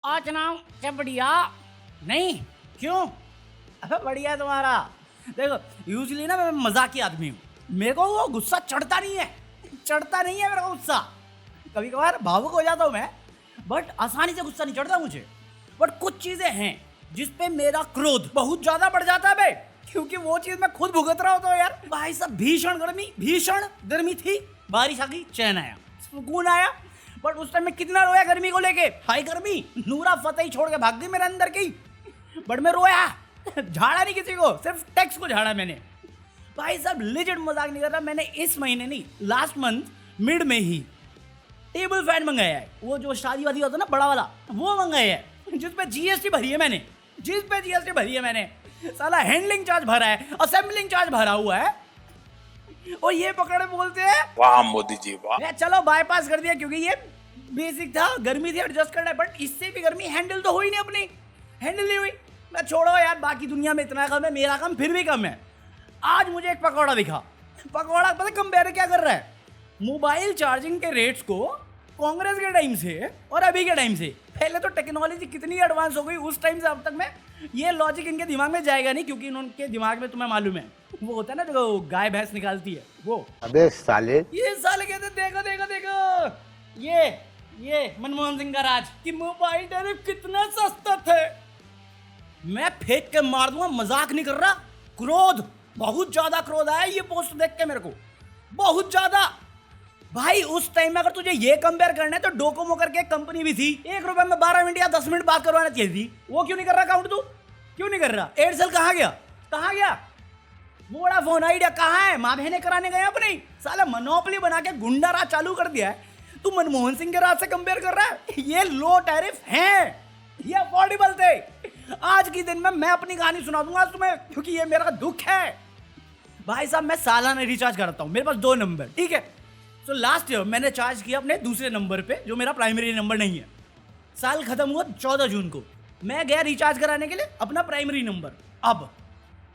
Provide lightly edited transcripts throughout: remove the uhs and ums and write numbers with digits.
आज ना क्या बढ़िया नहीं क्यों? अबे बढ़िया तुम्हारा। देखो यूजली ना मैं मजाकी आदमी हूँ, मेरे को वो गुस्सा चढ़ता नहीं है मेरे को गुस्सा। कभी कभार भावुक हो जाता हूँ मैं, बट आसानी से गुस्सा नहीं चढ़ता मुझे। बट कुछ चीजें हैं जिस पे मेरा क्रोध बहुत ज्यादा बढ़ जाता है बे, क्योंकि वो चीज मैं खुद भुगत रहा होता हूँ यार। भाई साहब भीषण गर्मी थी, बारिश आ गई, चैन आया, सुकून आया। बट उस टाइम में कितना रोया गर्मी को लेके। हाय गर्मी, नूरा फतेही छोड़ के भाग गई मेरे अंदर की। बट मैं रोया, झाड़ा नहीं किसी को, सिर्फ टैक्स को झाड़ा मैंने। भाई साहब लेजेंड मजाक नहीं कर रहा, मैंने इस महीने नहीं, लास्ट मंथ मिड में ही टेबल फैन मंगाया है। वो जो शादी वादी होता है ना, बड़ा वाला, वो मंगाया है, जिसपे जीएसटी भरी है मैंने। साला हैंडलिंग चार्ज भरा है, असेंबलिंग चार्ज भरा हुआ है, और ये पकड़े बोलते हैं वाह मोदी जी वाह। चलो बाईपास कर दिया क्योंकि ये बेसिक था, गर्मी थी, एडजस्ट करना है। बट इससे भी गर्मी हैंडल तो हुई नहीं, अपनी हैंडल नहीं हुई। मैं छोड़ो यार, बाकी दुनिया में इतना कम है, मेरा काम फिर भी कम है। आज मुझे एक पकौड़ा दिखा, पकौड़ा पता कंपेयर क्या कर रहा है, मोबाइल चार्जिंग के रेट्स को कांग्रेस के टाइम से और अभी के टाइम से। पहले तो टेक्नोलॉजी कितनी एडवांस हो गई, उस टाइम से अब तक में ये लॉजिक इनके दिमाग में जाएगा नहीं, क्योंकि इनके दिमाग में तुम्हें मालूम है वो होता है ना जो गाय भैंस निकालती है वो। अबे साले, ये साले कहते देखो ये मनमोहन सिंह का राज कि मोबाइल टैरिफ कितना सस्ता था। मैं फेंक के मार दूंगा, मजाक नहीं कर रहा। क्रोध, बहुत ज्यादा क्रोध आया ये पोस्ट देख के मेरे को, बहुत ज्यादा। भाई उस टाइम में अगर तुझे ये कंपेयर करना है तो डोकोमो करके एक कंपनी भी थी, 1 रुपए में 12 मिनट या 10 मिनट बात करवाना चाहिए थी। वो क्यों नहीं कर रहा काउंट? तू क्यों नहीं कर रहा? एयरसेल कहाँ गया? वोडाफोन आइडिया कहाँ है? माँ बहने कराने गए अपनी। साला मोनोपोली बना के गुंडा राज चालू कर दिया है। तू मनमोहन सिंह के राज से कंपेयर कर रहा है? ये लो टैरिफ हैं, ये अफोर्डेबल थे। आज के दिन में मैं अपनी कहानी सुना दूंगा तुम्हें, क्योंकि ये मेरा दुख है। भाई साहब मैं सालाना रिचार्ज करता हूँ, मेरे पास 2 नंबर, ठीक है। तो लास्ट ईयर मैंने चार्ज किया अपने दूसरे नंबर पे, जो मेरा प्राइमरी नंबर नहीं है। साल खत्म हुआ 14 जून को, मैं गया रिचार्ज कराने के लिए अपना प्राइमरी नंबर। अब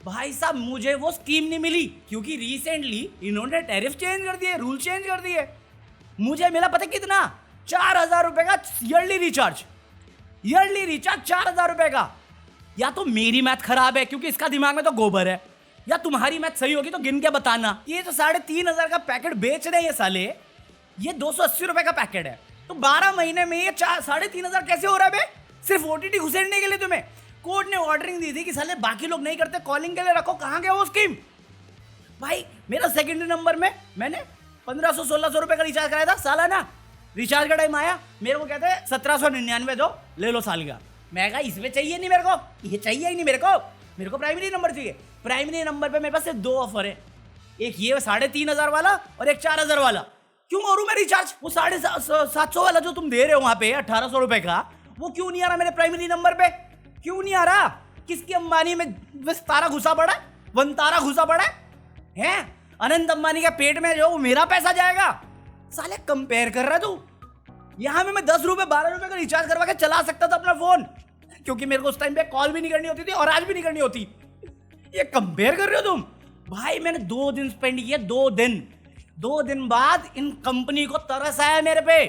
भाई साहब मुझे वो स्कीम नहीं मिली, क्योंकि रिसेंटली इन्होंने टैरिफ चेंज कर दिए, रूल चेंज कर दिए। मुझे मिला पता कितना? 4000 रुपए का ईयरली रिचार्ज 4000 रुपए का। या तो मेरी मैथ खराब है, क्योंकि इसका दिमाग में तो गोबर है, या तुम्हारी मैथ सही होगी तो गिन के बताना। ये तो 3500 का पैकेट बेच रहे हैं ये साले, ये 280 रुपए का पैकेट है। तो 12 महीने में ये 3500 कैसे हो रहा है बे? सिर्फ ओटीटी घुसेड़ने के लिए तुम्हें कोर्ट ने ऑर्डरिंग दी थी कि साले बाकी लोग नहीं करते, कॉलिंग के लिए रखो। कहाँ गया वो स्कीम? भाई मेरा सेकेंडरी नंबर में मैंने 1500-1600 रुपए का रिचार्ज कराया था सालाना। रिचार्ज का टाइम आया, मेरे को कहते हैं 1799 दो, ले लो साल का। मैं कहा इसमें चाहिए नहीं मेरे को, ये चाहिए ही नहीं मेरे को प्राइमरी नंबर चाहिए। प्राइमरी नंबर पे मेरे पास सिर्फ 2 ऑफर है, एक ये 3500 वाला और एक 4000 वाला। क्यों करूं मैं रिचार्ज? वो 750 वाला जो तुम दे रहे हो वहां पे 1800 रुपए का, वो क्यों नहीं आ रहा मेरे प्राइमरी नंबर पे? क्यों नहीं आ रहा? किसकी अंबानी में तारा घुसा पड़ा है? वनतारा घुसा पड़ा है? अनंत अंबानी के पेट में जो मेरा पैसा जाएगा। साले कंपेयर कर रहा है तू। यहां में मैं 10 रुपए 12 रुपए का रिचार्ज करवा के चला सकता था अपना फोन, क्योंकि मेरे को उस टाइम पे कॉल भी नहीं करनी होती थी और आज भी नहीं करनी होती। ये कंपेयर कर रहे हो तुम? भाई मैंने 2 दिन स्पेंड किए, 2 दिन बाद इन कंपनी को तरस आया मेरे पे।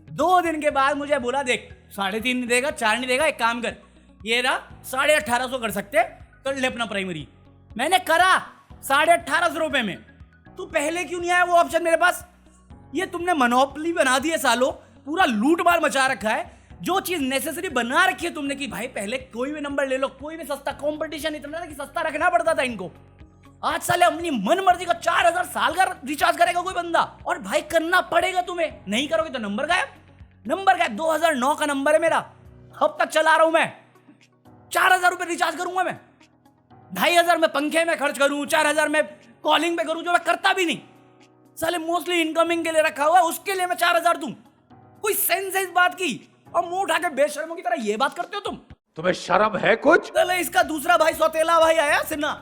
2 दिन के बाद मुझे बोला देख 3.5 नहीं देगा, 4 नहीं देगा, एक काम कर, ये रहा 1850 कर सकते, कर ले अपना प्राइमरी। मैंने करा 1850 रुपए में। तू पहले क्यों नहीं आया वो ऑप्शन मेरे पास? ये तुमने मोनोपोली बना दी है सालो, पूरा लूट मार मचा रखा है। जो चीज नेसेसरी बना रखी है तुमने कि भाई पहले कोई भी नंबर ले लो, कोई भी सस्ता, कंपटीशन इतना था कि सस्ता रखना पड़ता था इनको। आज साले अपनी मन मर्जी का 4000 साल का रिचार्ज करेगा कोई बंदा, और भाई करना पड़ेगा तुम्हें, नहीं करोगे तो नंबर गायब। 2009 का नंबर है मेरा, अब तक चला रहा हूं मैं। 4000 रुपए रिचार्ज करूंगा मैं, 2500 में पंखे में खर्च करूं, 4000 में कॉलिंग पे करूं, जो मैं करता भी नहीं। साले मोस्टली इनकमिंग के लिए रखा हुआ है, उसके लिए मैं 4000 दूं। कोई सेंस है इस बात की? और मुंह उठा के बेशर्मों की तरह ये बात करते हो तुम? तुम्हें शर्म है कुछ? चले इसका दूसरा भाई सौतेला भाई आया सिन्हा,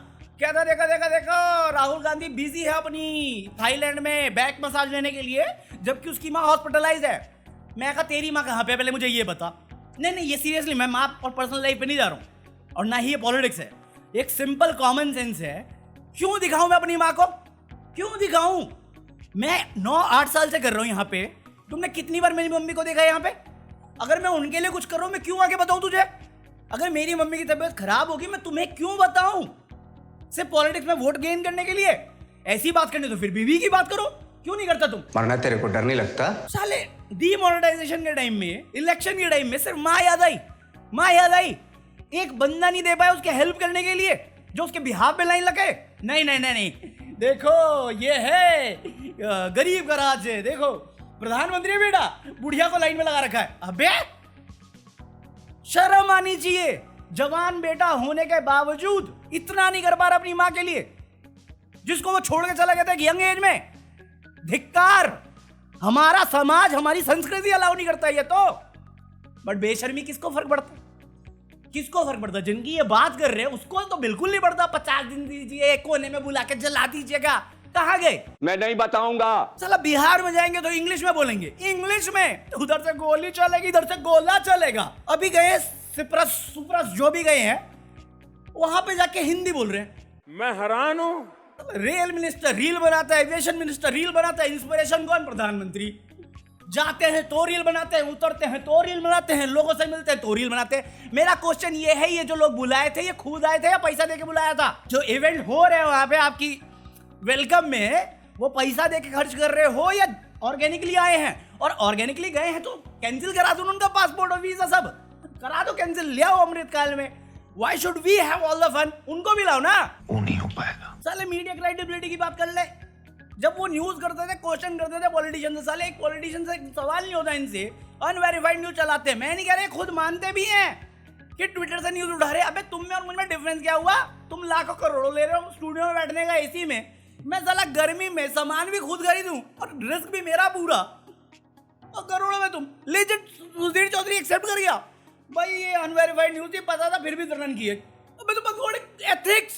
कहता देखो राहुल गांधी बिजी है अपनी थाईलैंड में बैक मसाज लेने के लिए, जबकि उसकी माँ हॉस्पिटलाइज है। मैं कहा तेरी माँ कहाँ पे, पहले मुझे ये बता। नहीं ये सीरियसली, मैं माँ और पर्सनल लाइफ पे नहीं जा रहा हूँ, और ना ही ये पॉलिटिक्स है, एक सिंपल कॉमन सेंस है। क्यों दिखाऊं मैं अपनी माँ को? क्यों दिखाऊं? मैं 9-8 साल से कर रहा हूं यहाँ पे। तुमने कितनी बार मेरी मम्मी को देखा है यहाँ पे? अगर मैं उनके लिए कुछ कर रहा हूं, मैं क्यों आगे बताऊं तुझे? अगर मेरी मम्मी की तबीयत खराब होगी, मैं तुम्हें क्यों बताऊं? सिर्फ पॉलिटिक्स में वोट गेन करने के लिए? ऐसी बात करनी तो फिर बीवी की बात करो, क्यों नहीं करता तुम? मरना तेरे को डर नहीं लगता? साले डीमोनेटाइजेशन के टाइम में, इलेक्शन के टाइम में सिर्फ माँ याद आई। एक बंदा नहीं दे पाया उसके हेल्प करने के लिए, जो उसके बिहाफ पे लाइन लगे। नहीं, देखो ये है गरीब का राज है। देखो प्रधानमंत्री बेटा बुढ़िया को लाइन में लगा रखा है। अबे शर्म आनी चाहिए, जवान बेटा होने के बावजूद इतना नहीं कर पा रहा अपनी माँ के लिए, जिसको वो छोड़ के चला गया था यंग एज में। धिक्कार! हमारा समाज, हमारी संस्कृति अलाउ नहीं करता ये तो। बट बेशर्मी किसको फर्क पड़ता? जिनकी ये बात कर रहे हैं उसको तो बिल्कुल नहीं पड़ता। 50 दिन दीजिए, कोने में बुला के जला दीजिएगा। कहाँ गए? मैं नहीं बताऊंगा। साला बिहार में जाएंगे तो इंग्लिश में बोलेंगे, इंग्लिश में तो उधर से गोली चलेगी, इधर से गोला चलेगा। अभी गए सिप्रस जो भी गए हैं, वहां पे जाके हिंदी बोल रहे हैं। मैं हैरान हूं। रेल मिनिस्टर रील बनाता है, एविएशन मिनिस्टर रील बनाता है, इंस्पिरेशन कौन? प्रधानमंत्री। जाते हैं तो रील बनाते हैं, उतरते हैं तो रील बनाते हैं, लोगों से मिलते हैं तो रील बनाते हैं। मेरा क्वेश्चन ये है, ये जो लोग बुलाए थे, ये खुद आए थे या पैसा देके बुलाया था? जो इवेंट हो रहे हैं वहां पे आपकी वेलकम में, वो पैसा देके खर्च कर रहे हो या ऑर्गेनिकली आए हैं? और ऑर्गेनिकली गए हैं तो कैंसिल करा दो उनका पासपोर्ट और वीजा, सब करा दो कैंसिल, ले आओ अमृतकाल में। Why should we have all the fun? उनको भी लाओ ना। वो नहीं हो पाएगा। साले मीडिया क्रेडिबिलिटी की बात कर ले। जब वो न्यूज करते थे, क्वेश्चन करते थे पॉलिटिशियन से, साले एक पॉलिटिशियन से सवाल नहीं होता इनसे, अनवेरिफाइड न्यूज चलाते हैं। मैं नहीं कह रहा, खुद मानते भी हैं कि ट्विटर से न्यूज उठा रहे। अबे तुम में और मुझ में डिफरेंस क्या हुआ? तुम लाखों करोड़ों ले रहे हो स्टूडियो में बैठने का, एसी में। मैं साला गर्मी में सामान भी खुद खरीदूं और रिस्क भी मेरा पूरा, और करोड़ों में तुम। लेजिट सुधीर चौधरी एक्सेप्ट कर गया भाई ये अनवेरिफाइड न्यूज, ये पता था फिर भी रन किए। अबे तुम थोड़े एथिक्स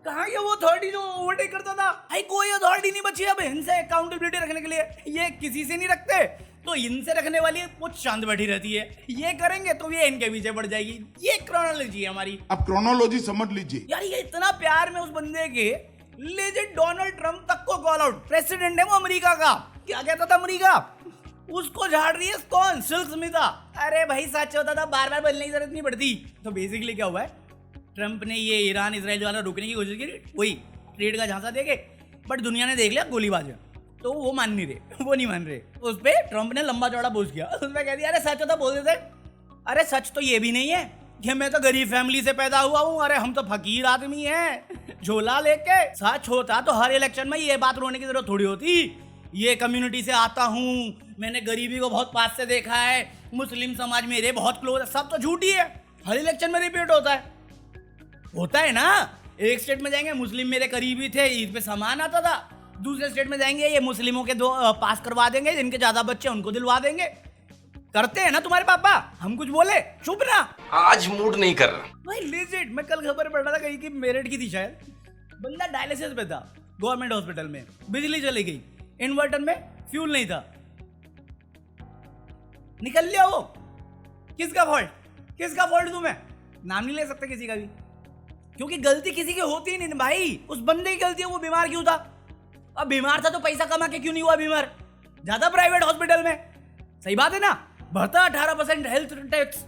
कहाँ गया? वो अथॉरिटी जो ओवरटेक करता था, भाई कोई अथॉरिटी नहीं बची अब इनसे अकाउंटेबिलिटी रखने के लिए। ये किसी से नहीं रखते तो इनसे रखने वाली कुछ शांत बैठी रहती है। ये करेंगे तो ये इनके पीछे बढ़ जाएगी। ये क्रोनोलॉजी है हमारी। अब क्रोनोलॉजी समझ लीजिए यार। ये इतना प्यार में उस बंदे के, लेजिट डोनाल्ड ट्रंप तक को कॉल आउट। प्रेसिडेंट है वो अमेरिका का, क्या कहता था अमेरिका, उसको झाड़ रही है कौन? सिल्क स्मिता। अरे भाई सच होता था, बार बार बोलने की जरूरत नहीं पड़ती। तो बेसिकली क्या हुआ है, ट्रंप ने ये ईरान इसराइल वाला रोकने की कोशिश की, वही ट्रेड का झांसा देके, बट दुनिया ने देख लिया गोलीबाज है, तो वो मान नहीं रहे, वो नहीं मान रहे। उस पर ट्रंप ने लंबा चौड़ा पोस्ट किया, उसमें कह दिया अरे सच होता बोल देते। अरे सच तो ये भी नहीं है कि मैं तो गरीब फैमिली से पैदा हुआ हूँ, अरे हम तो फकीर आदमी हैं झोला लेके। सच होता तो हर इलेक्शन में ये बात रोने की जरूरत थोड़ी होती। ये कम्युनिटी से आता हूँ, मैंने गरीबी को बहुत पास से देखा है, मुस्लिम समाज मेरे बहुत क्लोज है, सब तो झूठी है। हर इलेक्शन में रिपीट होता है ना। एक स्टेट में जाएंगे मुस्लिम मेरे करीबी थे, ईद पे सामान आता था। दूसरे स्टेट में जाएंगे ये मुस्लिमों के 2 पास करवा देंगे, जिनके ज्यादा बच्चे उनको दिलवा देंगे। करते हैं ना तुम्हारे पापा, हम कुछ बोले चुप ना। आज मूड नहीं कर रहा भाई लेजिट मैं कल खबर पढ़ रहा था कहीं की, मेरठ की थी शायद, बंदा डायलिसिस पे था गवर्नमेंट हॉस्पिटल में, बिजली चली गई, इन्वर्टर में फ्यूल नहीं था, निकल लिया वो। किसका फॉल्ट तुम्हें? नाम नहीं ले सकते किसी का भी, क्योंकि गलती किसी की होती नहीं भाई। उस बंदे की गलती है, वो बीमार क्यों था? अब बीमार था तो पैसा कमा के क्यों नहीं हुआ बीमार? ज्यादा प्राइवेट हॉस्पिटल में, सही बात है ना, बढ़ता 18% हेल्थ टैक्स,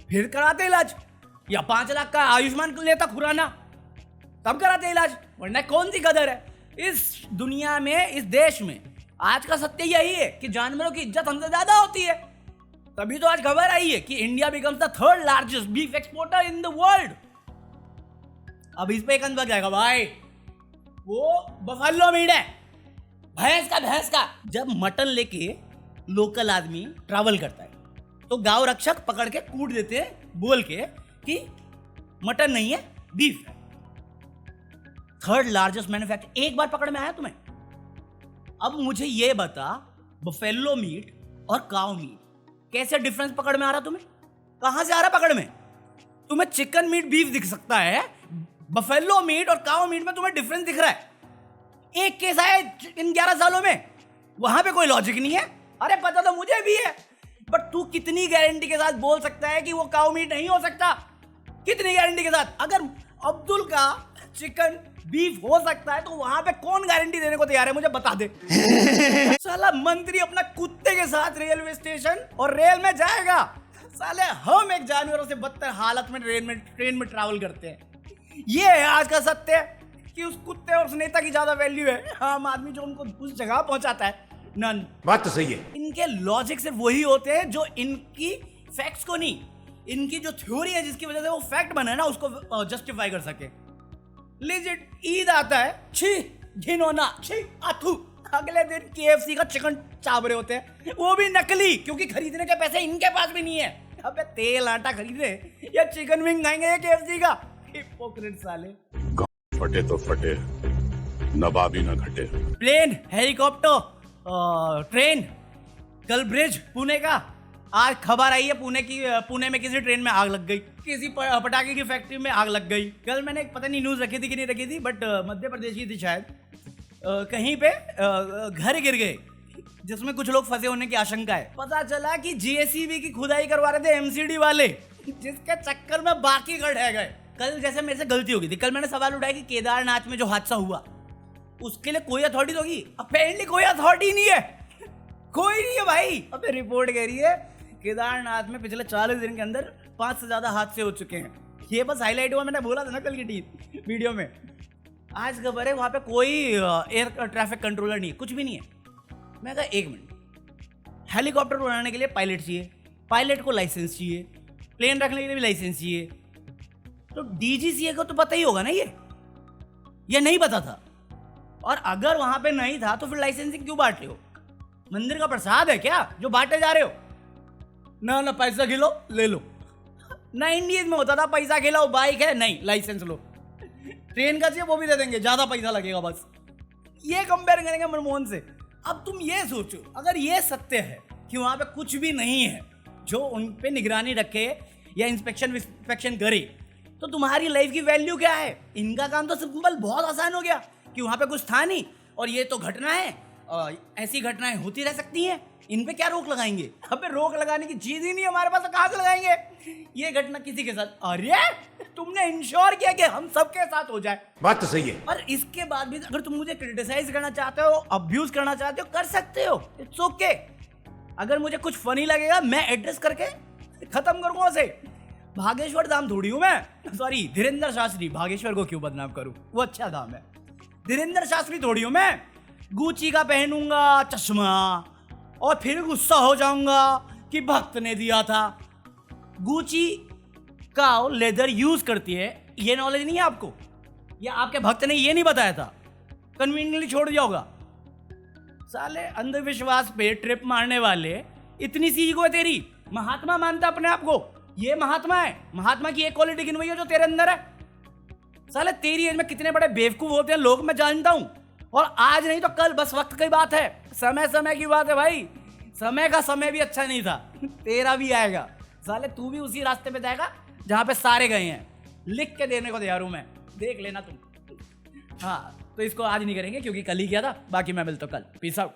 फिर कराते इलाज। या 5 लाख का आयुष्मान लेता खुराना, तब कराते इलाज, वरना कौन सी कदर है इस दुनिया में, इस देश में। आज का सत्य यही है कि जानवरों की इज्जत हमसे ज्यादा होती है। तभी तो आज खबर आई है कि India becomes the 3rd largest beef exporter in the world. अब इस पे एक अंदर जाएगा भाई, वो बफेलो मीट है, भैंस का। जब मटन लेके लोकल आदमी ट्रैवल करता है तो गांव रक्षक पकड़ के कूट देते हैं बोल के कि मटन नहीं है, बीफ है। 3rd लार्जेस्ट मैन्युफैक्चर, एक बार पकड़ में आया तुम्हें? अब मुझे ये बता, बफेलो मीट और काउ मीट कैसे डिफरेंस पकड़ में आ रहा तुम्हें? कहां से आ रहा पकड़ में? तुम्हें चिकन मीट बीफ दिख सकता है, बफेलो मीट और काउ मीट में तुम्हें डिफरेंस दिख रहा है। एक केस आया इन 11 सालों में, वहां पे कोई लॉजिक नहीं है। अरे पता तो मुझे भी है, बट तू कितनी गारंटी के साथ बोल सकता है कि वो काउ मीट नहीं हो सकता? कितनी गारंटी के साथ? अगर अब्दुल का चिकन बीफ हो सकता है, तो वहां पे कौन गारंटी देने को तैयार है? मुझे बता दे। साला मंत्री अपना कुत्ते के साथ रेलवे स्टेशन और रेल में जाएगा। साले हम एक जानवरों से बदतर हालत में ट्रेन में ट्रैवल करते हैं। ये है आज का सत्य कि उस कुत्ते और उस नेता की ज्यादा वैल्यू है आम आदमी जो उनको उस जगह पहुंचाता है। नन। बात तो सही है। इनके लॉजिक सिर्फ वही होते हैं जो इनकी फैक्ट्स को नहीं, इनकी जो थ्योरी है जिसकी वजह से वो फैक्ट बने ना उसको जस्टिफाई कर सके। लेजिट ईद आता है, छी घिनौना, छी अथू। अगले दिन KFC का चिकन चावरे होते हैं, वो भी नकली, क्योंकि खरीदने के पैसे इनके पास भी नहीं है। अबे तेल आटा खरीदे या चिकन विंग खाएंगे ये KFC का? हिपोक्रेट साले। फटे तो फटे, नवाबी न घटे। प्लेन, हेलीकॉप्टर, ट्रेन, कल ब्रिज पुणे का। आज खबर आई है पुणे में किसी ट्रेन में आग लग गई, किसी पटाखे की फैक्ट्री में आग लग गई। कल मैंने पता नहीं न्यूज रखी थी कि नहीं रखी थी, बट मध्य प्रदेश की थी शायद। कहीं पे घर गिर गए जिसमें कुछ लोग फंसे होने की आशंका है। पता चला कि JCB की खुदाई करवा रहे थे MCD वाले, जिसके चक्कर में बाकी घर ढह गए। कल जैसे मेरे से गलती हो गई थी, कल मैंने सवाल उठाया कि केदारनाथ में जो हादसा हुआ उसके लिए कोई अथॉरिटी होगी। अपेरेंटली कोई अथॉरिटी नहीं है, कोई नहीं है भाई। अबे रिपोर्ट कह रही है केदारनाथ में पिछले 40 दिन के अंदर 5 से ज्यादा हादसे हो चुके हैं। ये बस हाईलाइट हुआ, मैंने बोला था ना कल की वीडियो में। आज खबर है वहां पे कोई एयर ट्रैफिक कंट्रोलर नहीं है, कुछ भी नहीं है। मैं कहा 1 मिनट, हेलीकॉप्टर उड़ाने के लिए पायलट चाहिए, पायलट को लाइसेंस चाहिए, प्लेन रखने के लिए भी लाइसेंस चाहिए। तो DGCA को तो पता ही होगा ना ये नहीं पता था। और अगर वहां पे नहीं था तो फिर लाइसेंसिंग क्यों बांट रहे हो? मंदिर का प्रसाद है क्या जो बांटे जा रहे हो? ना पैसा खिलो ले लो। 90s में होता था पैसा खिलाओ, बाइक है नहीं लाइसेंस लो। ट्रेन का चाहिए वो भी दे देंगे, ज्यादा पैसा लगेगा बस। ये कंपेयर करेंगे मनमोहन से। अब तुम ये सोचो, अगर ये सत्य है कि वहां पे कुछ भी नहीं है जो उन पे निगरानी रखे या इंस्पेक्शन करे, तो तुम्हारी लाइफ की वैल्यू क्या है? इनका काम तो सिंपल बहुत आसान हो गया कि वहां पे कुछ था नहीं और ये तो घटना है, ऐसी घटनाएं होती रह सकती हैं, इन पे क्या रोक लगाएंगे? अबे रोक लगाने की चीज ही नहीं हमारे पास, तो कहां से लगाएंगे? ये घटना किसी के साथ, अरे तुमने इंश्योर किया कि हम सबके साथ हो जाए। बात तो सही है। और इसके बाद भी अगर तुम मुझे क्रिटिसाइज करना चाहते हो, अब्यूज करना चाहते हो, कर सकते हो, इट्स ओके। अगर मुझे कुछ फनी लगेगा मैं एड्रेस करके खत्म करूंगा उसे। भागेश्वर धाम थोड़ी हूं मैं, सॉरी धीरेन्द्र शास्त्री, भागेश्वर को क्यों बदनाम करूं, वो अच्छा धाम है। धीरेन्द्र शास्त्री थोड़ी हूं मैं, गुची का पहनूंगा चश्मा और फिर गुस्सा हो जाऊंगा कि भक्त ने दिया था। गुची का लेदर यूज करती है, ये नॉलेज नहीं है आपको, या आपके भक्त ने ये नहीं बताया था, कन्वीनियंटली छोड़ दिया होगा। साले अंधविश्वास पे ट्रिप मारने वाले, इतनी सी ईगो है तेरी, महात्मा मानता अपने आप को, ये महात्मा है। महात्मा की एक क्वालिटी गिनवाई है जो तेरे अंदर है। साले तेरी एज में कितने बड़े बेवकूफ होते हैं लोग, मैं जानता हूं। और आज नहीं तो कल, बस वक्त की बात है, समय की बात है भाई। समय का समय भी अच्छा नहीं था, तेरा भी आएगा। साले तू भी उसी रास्ते पे जाएगा जहां पे सारे गए हैं। लिख के देने को तैयार हूं मैं, देख लेना तुम। हाँ तो इसको आज नहीं करेंगे क्योंकि कल ही किया था। बाकी मैं मिलता हूं कल, पीस आउट।